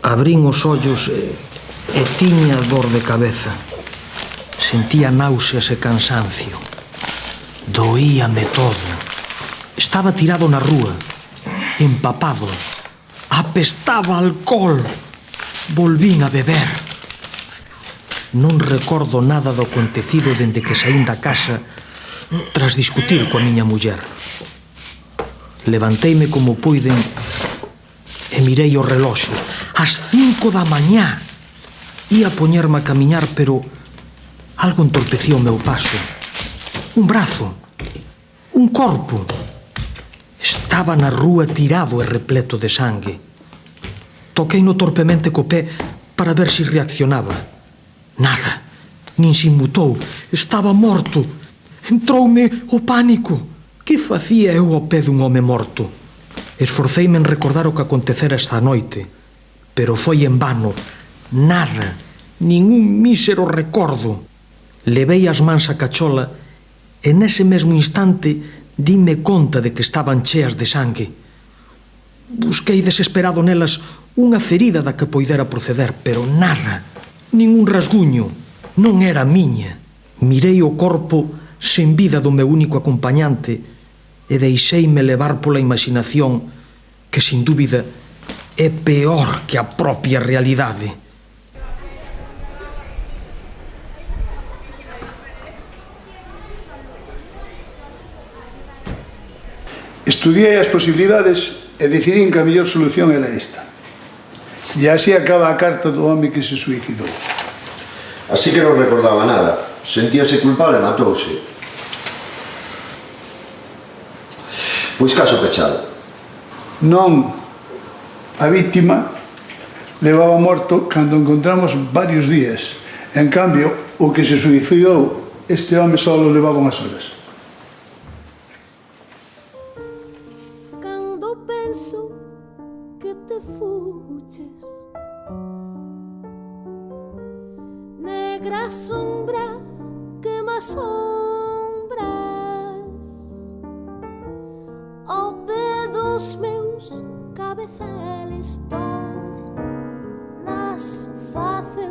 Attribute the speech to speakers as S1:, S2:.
S1: Abrín os ollos e tiña dor de cabeza. Sentía náuseas e cansancio. Doíame todo. Estaba tirado na rúa, empapado. Apestaba alcohol. Volvín a beber. Non recordo nada do acontecido dende que saín da casa tras discutir coa miña muller. Levanteime como puiden e mirei o reloxo. Ás 5 da mañá. Ia poñerme a camiñar, pero algo entorpecía o meu paso. Un brazo. Un corpo. Estaba na rúa tirado e repleto de sangue. Toqueino torpemente co pé para ver se reaccionaba. Nada. Nin se inmutou. Estaba morto. Entroume o pánico. Que facía eu ao pé dun home morto? Esforceime en recordar o que acontecera esta noite, pero foi en vano. Nada, nin un mísero recordo. Levei as mans á cachola e nese mesmo instante dime conta de que estaban cheas de sangue. Busquei desesperado nelas unha ferida da que poidera proceder, pero nada, nin un rasguño. Non era miña. Mirei o corpo sen vida do meu único acompañante e deixeime levar pola imaginación, que, sin dúbida, é peor que a propia realidade.
S2: Estudiei as posibilidades e decidín que a mellor solución era esta. E así acaba a carta do home que se suicidou.
S3: Así que non recordaba nada. Sentíase culpable e matouse. Pois caso pechado.
S2: Non. A víctima levaba morto cando encontramos varios días. En cambio, o que se suicidou, este home só levaba unhas horas.
S4: Cando penso que te fuches, negra sombra que me asombras, ao pé dos meus cabezales dor nas faces